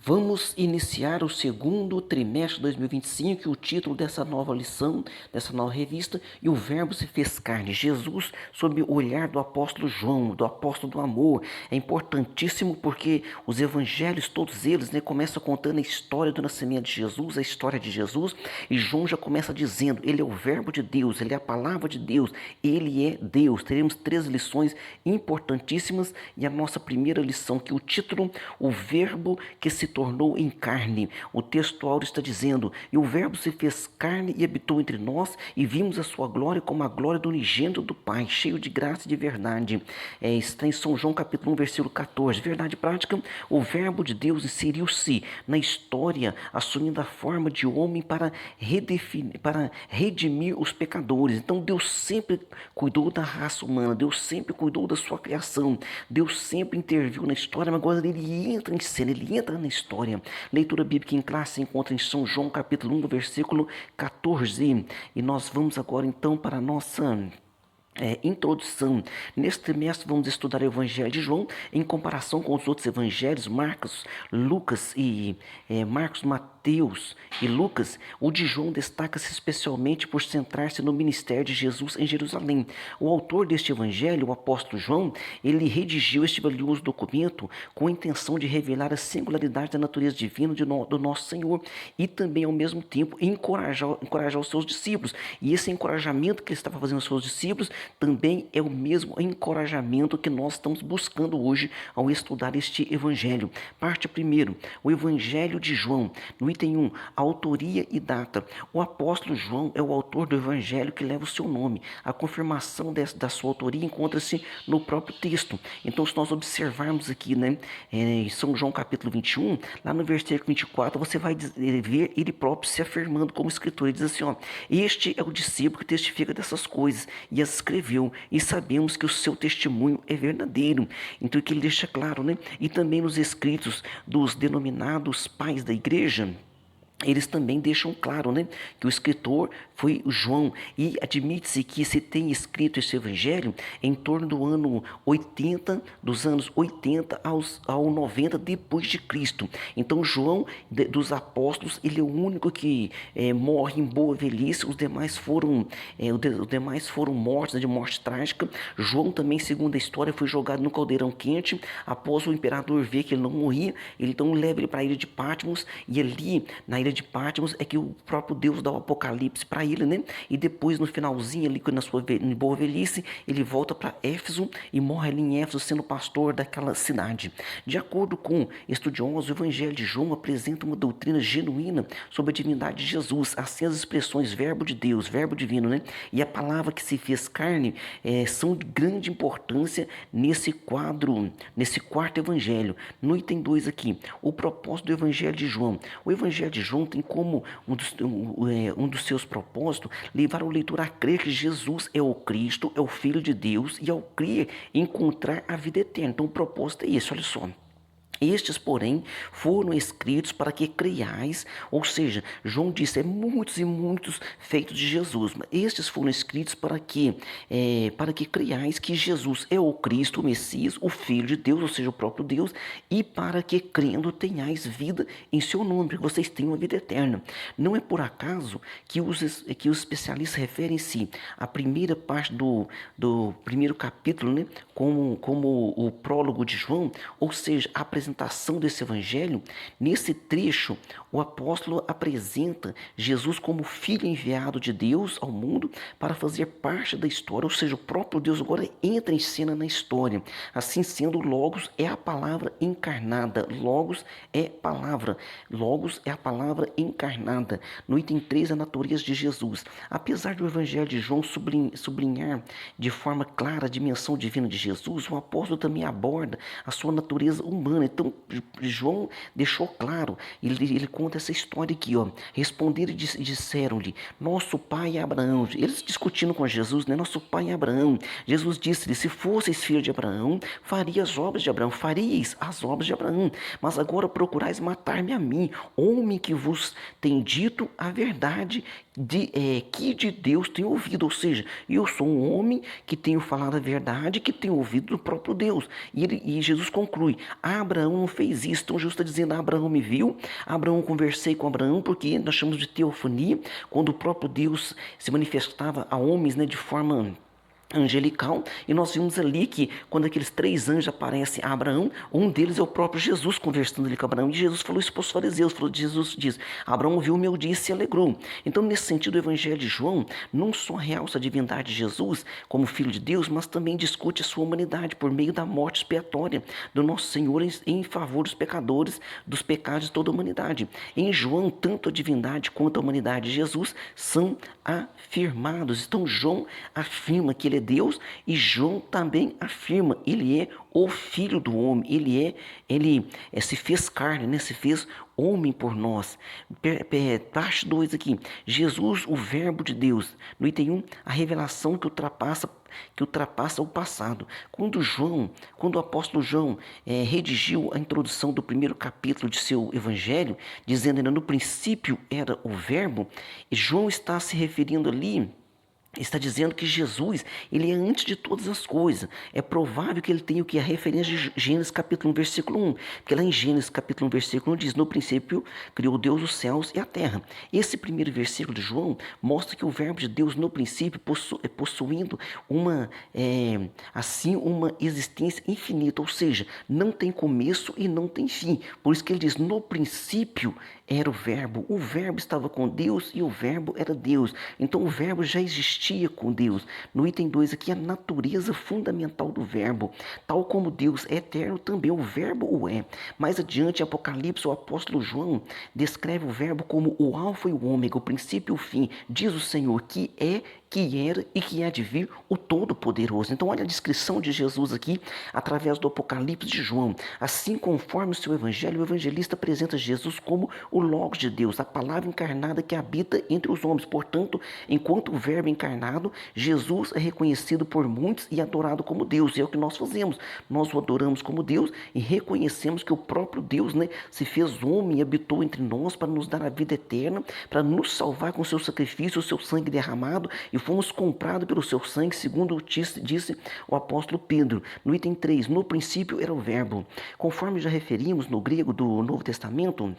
Vamos iniciar o segundo trimestre de 2025 e o título dessa nova lição, dessa nova revista, e o Verbo se fez carne. Jesus, sob o olhar do apóstolo João, do apóstolo do amor, é importantíssimo porque os evangelhos, todos eles, começam contando a história do nascimento de Jesus, a história de Jesus, e João já começa dizendo, ele é o Verbo de Deus, ele é a palavra de Deus, ele é Deus. Teremos 3 lições importantíssimas e a nossa primeira lição, que o título, o Verbo que se tornou em carne. O texto áureo está dizendo, e o Verbo se fez carne e habitou entre nós, e vimos a sua glória como a glória do unigênito do Pai, cheio de graça e de verdade. Está em São João capítulo 1, versículo 14. Verdade prática, o Verbo de Deus inseriu-se na história, assumindo a forma de homem para redimir os pecadores. Então Deus sempre cuidou da raça humana, Deus sempre cuidou da sua criação, Deus sempre interviu na história, mas agora ele entra em cena, ele entra na história. Leitura bíblica em classe se encontra em São João capítulo 1, versículo 14. E nós vamos agora então para a nossa introdução. Neste trimestre vamos estudar o Evangelho de João em comparação com os outros evangelhos, Marcos, Lucas e Mateus e Lucas. O de João destaca-se especialmente por centrar-se no ministério de Jesus em Jerusalém. O autor deste evangelho, o apóstolo João, ele redigiu este valioso documento com a intenção de revelar a singularidade da natureza divina do nosso Senhor e também ao mesmo tempo encorajar os seus discípulos. E esse encorajamento que ele estava fazendo aos seus discípulos também é o mesmo encorajamento que nós estamos buscando hoje ao estudar este evangelho. Parte primeiro, o evangelho de João. No item 1, a autoria e data. O apóstolo João é o autor do evangelho que leva o seu nome. A confirmação da sua autoria encontra-se no próprio texto. Então, se nós observarmos aqui, em São João capítulo 21, lá no versículo 24, você vai ver ele próprio se afirmando como escritor. Ele diz assim, este é o discípulo que testifica dessas coisas e as escreveu, e sabemos que o seu testemunho é verdadeiro. Então, que ele deixa claro, E também nos escritos dos denominados pais da igreja, eles também deixam claro, que o escritor foi o João, e admite-se que se tem escrito esse evangelho em torno do ano 80, dos anos 80 ao 90 depois de Cristo. Então João, dos apóstolos, ele é o único que morre em boa velhice. Os demais foram mortos, de morte trágica. João também, segundo a história, foi jogado no caldeirão quente. Após o imperador ver que ele não morria, ele então leva ele para a ilha de Patmos, e ali na ilha de Patmos é que o próprio Deus dá o apocalipse para ele, E depois no finalzinho ali, na sua boa velhice, ele volta para Éfeso e morre ali em Éfeso sendo pastor daquela cidade. De acordo com estudiosos, o Evangelho de João apresenta uma doutrina genuína sobre a divindade de Jesus. Assim, as expressões verbo de Deus, verbo divino, e a palavra que se fez carne são de grande importância nesse quadro, nesse quarto evangelho. No item 2 aqui, o propósito do Evangelho de João. O Evangelho de João tem como um dos seus propósitos levar o leitor a crer que Jesus é o Cristo, é o Filho de Deus, e ao crer encontrar a vida eterna. Então o propósito é esse, olha só. Estes, porém, foram escritos para que creiais, ou seja, João disse, muitos e muitos feitos de Jesus, mas estes foram escritos para que creiais que Jesus é o Cristo, o Messias, o Filho de Deus, ou seja, o próprio Deus, e para que crendo tenhais vida em seu nome, para que vocês tenham a vida eterna. Não é por acaso que os especialistas referem-se à primeira parte do primeiro capítulo, como o prólogo de João, ou seja, a apresentação desse evangelho. Nesse trecho, o apóstolo apresenta Jesus como filho enviado de Deus ao mundo para fazer parte da história, ou seja, o próprio Deus agora entra em cena na história. Assim sendo, Logos é a palavra encarnada. Logos é palavra. Logos é a palavra encarnada. No item 3, a natureza de Jesus. Apesar do evangelho de João sublinhar de forma clara a dimensão divina de Jesus, o apóstolo também aborda a sua natureza humana. Então, João deixou claro, ele conta essa história aqui, Responderam e disseram-lhe, nosso pai é Abraão. Eles discutindo com Jesus, nosso pai é Abraão. Jesus disse-lhe, se fosseis filho de Abraão, faríeis as obras de Abraão, faríeis as obras de Abraão. Mas agora procurais matar-me a mim, homem que vos tem dito a verdade, que de Deus tenho ouvido. Ou seja, eu sou um homem que tenho falado a verdade, que tenho ouvido do próprio Deus. E Jesus conclui, Abraão Abraão não fez isso. Então Jesus está dizendo, Abraão me viu, Abraão conversei com Abraão, porque nós chamamos de teofania, quando o próprio Deus se manifestava a homens, né, de forma angelical, e nós vimos ali que quando aqueles 3 anjos aparecem a Abraão, um deles é o próprio Jesus conversando ali com Abraão, e Jesus falou isso para os fariseus, Jesus diz, Abraão viu o meu dia e se alegrou. Então nesse sentido o evangelho de João não só realça a divindade de Jesus como filho de Deus, mas também discute a sua humanidade por meio da morte expiatória do nosso Senhor em favor dos pecadores, dos pecados de toda a humanidade. Em João, tanto a divindade quanto a humanidade de Jesus são afirmados. Então João afirma que ele é Deus, e João também afirma, ele é o Filho do Homem, ele se fez carne, né? Se fez homem por nós. Parte 2 aqui, Jesus, o verbo de Deus. No item 1, a revelação que ultrapassa o passado. Quando o apóstolo João redigiu a introdução do primeiro capítulo de seu evangelho, dizendo ainda no princípio era o verbo, João está se referindo ali, está dizendo que Jesus, ele é antes de todas as coisas. É provável que ele tenha o que? A referência de Gênesis capítulo 1, versículo 1. Porque lá em Gênesis capítulo 1, versículo 1 diz, no princípio criou Deus os céus e a terra. Esse primeiro versículo de João mostra que o verbo de Deus no princípio possuindo uma existência infinita, ou seja, não tem começo e não tem fim. Por isso que ele diz, no princípio era o verbo estava com Deus e o verbo era Deus. Então o verbo já existia com Deus. No item 2 aqui, a natureza fundamental do verbo. Tal como Deus é eterno, também o verbo o é. Mais adiante, em Apocalipse, o apóstolo João descreve o verbo como o alfa e o ômega, o princípio e o fim. Diz o Senhor que é, que era e que há de vir o Todo-Poderoso. Então olha a descrição de Jesus aqui, através do Apocalipse de João. Assim, conforme o seu evangelho, o evangelista apresenta Jesus como o Logos de Deus, a palavra encarnada que habita entre os homens. Portanto, enquanto o verbo encarnado, Jesus é reconhecido por muitos e adorado como Deus. E é o que nós fazemos. Nós o adoramos como Deus e reconhecemos que o próprio Deus, né, se fez homem e habitou entre nós para nos dar a vida eterna, para nos salvar com o seu sacrifício, o seu sangue derramado, e fomos comprados pelo seu sangue, segundo disse o apóstolo Pedro. No item 3, no princípio era o verbo. Conforme já referimos no grego do Novo Testamento,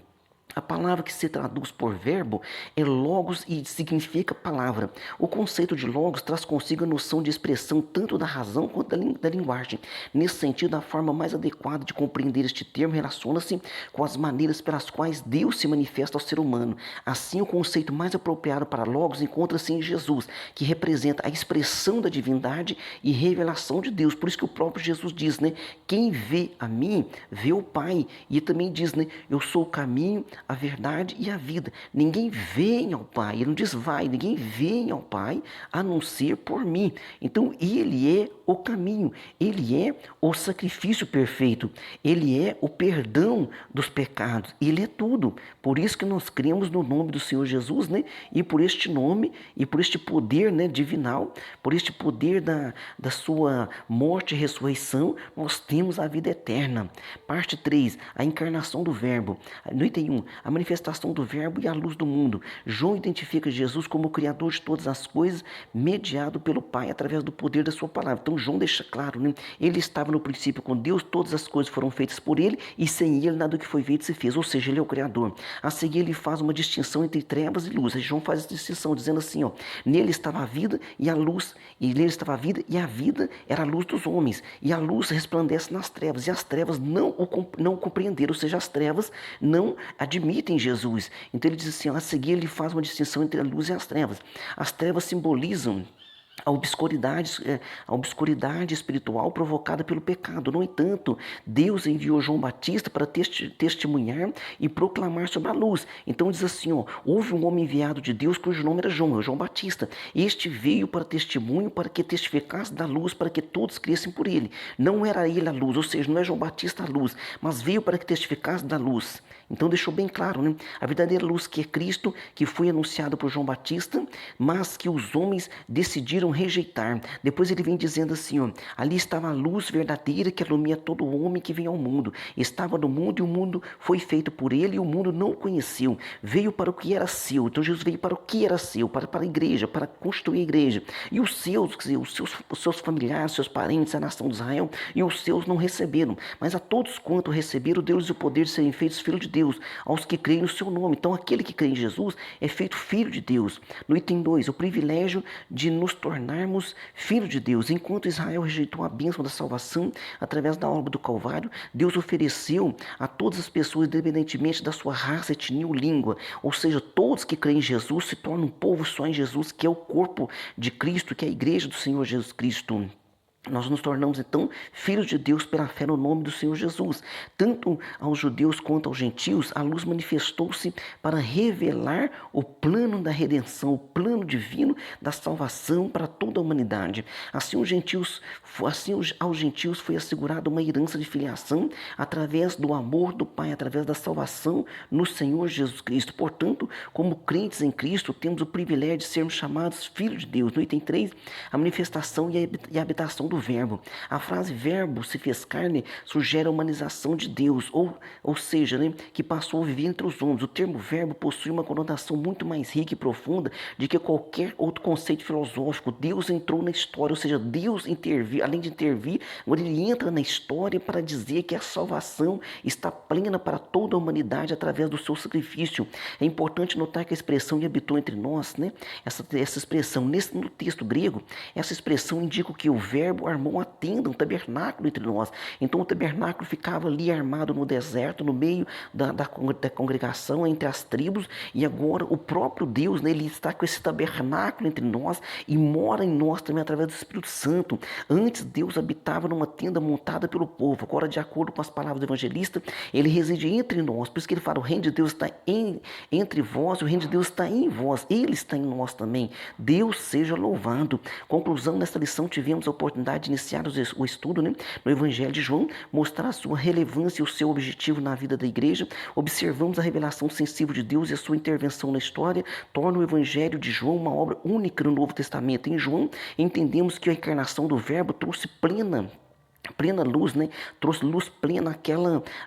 a palavra que se traduz por verbo é logos e significa palavra. O conceito de logos traz consigo a noção de expressão tanto da razão quanto da linguagem. Nesse sentido, a forma mais adequada de compreender este termo relaciona-se com as maneiras pelas quais Deus se manifesta ao ser humano. Assim, o conceito mais apropriado para logos encontra-se em Jesus, que representa a expressão da divindade e revelação de Deus. Por isso que o próprio Jesus diz, né? Quem vê a mim, vê o Pai. E também diz, né? Eu sou o caminho, a verdade e a vida. Ninguém vem ao Pai, ele não diz vai, ninguém vem ao Pai a não ser por mim. Então ele é o caminho, ele é o sacrifício perfeito, ele é o perdão dos pecados, ele é tudo. Por isso que nós cremos no nome do Senhor Jesus, né? E por este nome e por este poder, né, divinal, por este poder da sua morte e ressurreição, nós temos a vida eterna. Parte 3, a encarnação do verbo. No item 1, a manifestação do verbo e a luz do mundo. João identifica Jesus como o Criador de todas as coisas, mediado pelo Pai através do poder da sua palavra. Então João deixa claro, né? Ele estava no princípio com Deus, todas as coisas foram feitas por ele, e sem ele nada do que foi feito se fez, ou seja, ele é o Criador. A seguir ele faz uma distinção entre trevas e luz. Aí João faz essa distinção, dizendo assim, ó, nele estava a vida e a luz, e nele estava a vida, e a vida era a luz dos homens, e a luz resplandece nas trevas, e as trevas não o compreenderam, ou seja, as trevas não admitem Jesus. Então ele diz assim, ó, a seguir ele faz uma distinção entre a luz e as trevas. As trevas simbolizam a obscuridade espiritual provocada pelo pecado. No entanto, Deus enviou João Batista para testemunhar e proclamar sobre a luz. Então diz assim, ó, houve um homem enviado de Deus cujo nome era João Batista. Este veio para testemunho, para que testificasse da luz, para que todos crescem por ele. Não era ele a luz, ou seja, não é João Batista a luz, mas veio para que testificasse da luz. Então deixou bem claro, né? A verdadeira luz que é Cristo, que foi anunciado por João Batista, mas que os homens decidiram não rejeitar. Depois ele vem dizendo assim, ó, ali estava a luz verdadeira que ilumina todo homem que vem ao mundo. Estava no mundo e o mundo foi feito por ele e o mundo não o conheceu. Veio para o que era seu. Então Jesus veio para o que era seu, para a igreja, para construir a igreja. E os seus, quer dizer, os seus familiares, seus parentes, a nação de Israel, e os seus não receberam. Mas a todos quanto receberam, deu-lhes o poder de serem feitos filhos de Deus, aos que creem no seu nome. Então aquele que crê em Jesus é feito filho de Deus. No item 2, o privilégio de nos tornarmos filhos de Deus. Enquanto Israel rejeitou a bênção da salvação através da obra do Calvário, Deus ofereceu a todas as pessoas, independentemente da sua raça, etnia ou língua. Ou seja, todos que creem em Jesus se tornam um povo só em Jesus, que é o corpo de Cristo, que é a igreja do Senhor Jesus Cristo. Nós nos tornamos então filhos de Deus pela fé no nome do Senhor Jesus. Tanto aos judeus quanto aos gentios, a luz manifestou-se para revelar o plano da redenção, o plano divino da salvação para toda a humanidade. Assim aos gentios foi assegurada uma herança de filiação através do amor do Pai, através da salvação no Senhor Jesus Cristo. Portanto, como crentes em Cristo, temos o privilégio de sermos chamados filhos de Deus. No item 3, a manifestação e a habitação do verbo. A frase verbo se fez carne sugere a humanização de Deus, ou seja, né, que passou a viver entre os homens. O termo verbo possui uma conotação muito mais rica e profunda do que qualquer outro conceito filosófico. Deus entrou na história, ou seja, Deus interviu, além de intervir, agora ele entra na história para dizer que a salvação está plena para toda a humanidade através do seu sacrifício. É importante notar que a expressão "e habitou entre nós", né, essa expressão, no texto grego, essa expressão indica que o verbo armou uma tenda, um tabernáculo entre nós. Então o tabernáculo ficava ali armado no deserto, no meio da congregação, entre as tribos, e agora o próprio Deus, né, ele está com esse tabernáculo entre nós e mora em nós também através do Espírito Santo. Antes Deus habitava numa tenda montada pelo povo, agora de acordo com as palavras do evangelista, ele reside entre nós. Por isso que ele fala, o reino de Deus está entre vós, o reino de Deus está em vós, ele está em nós também. Deus seja louvado. Conclusão, nesta lição tivemos a oportunidade de iniciar o estudo, né, no Evangelho de João, mostrar a sua relevância e o seu objetivo na vida da igreja. Observamos a revelação sensível de Deus e a sua intervenção na história, torna o Evangelho de João uma obra única no Novo Testamento. Em João, entendemos que a encarnação do Verbo trouxe plena luz, né? Trouxe luz plena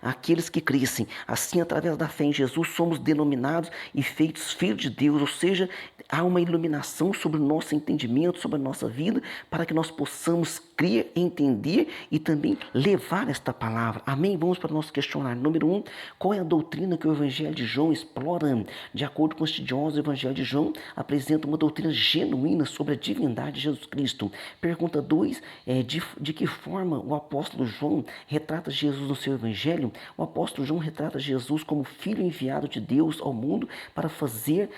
àqueles que crescem. Assim, através da fé em Jesus, somos denominados e feitos filhos de Deus, ou seja, há uma iluminação sobre o nosso entendimento, sobre a nossa vida, para que nós possamos crer, entender e também levar esta palavra. Amém? Vamos para o nosso questionário. Número 1, qual é a doutrina que o Evangelho de João explora? De acordo com os estudiosos, o Evangelho de João apresenta uma doutrina genuína sobre a divindade de Jesus Cristo. Pergunta 2, de que forma o apóstolo João retrata Jesus no seu evangelho? O apóstolo João retrata Jesus como filho enviado de Deus ao mundo para fazer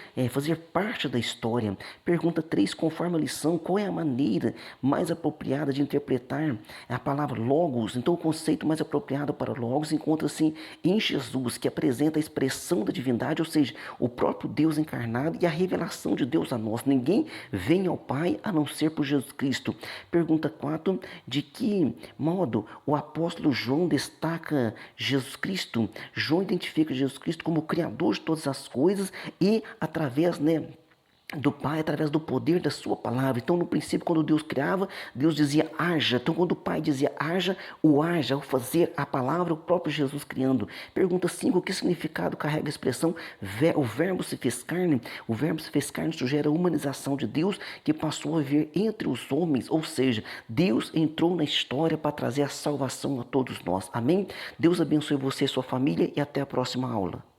parte da história. Pergunta 3, conforme a lição, qual é a maneira mais apropriada de interpretar a palavra logos? Então o conceito mais apropriado para logos encontra-se em Jesus, que apresenta a expressão da divindade, ou seja, o próprio Deus encarnado e a revelação de Deus a nós. Ninguém vem ao Pai a não ser por Jesus Cristo. Pergunta 4, de que modo o apóstolo João destaca Jesus Cristo? João identifica Jesus Cristo como o Criador de todas as coisas e através, do Pai, através do poder da sua palavra. Então, no princípio, quando Deus criava, Deus dizia haja. Então, quando o Pai dizia haja, ao fazer a palavra, o próprio Jesus criando. Pergunta 5, que significado carrega a expressão o verbo se fez carne? O verbo se fez carne sugere a humanização de Deus, que passou a viver entre os homens, ou seja, Deus entrou na história para trazer a salvação a todos nós. Amém? Deus abençoe você e sua família e até a próxima aula.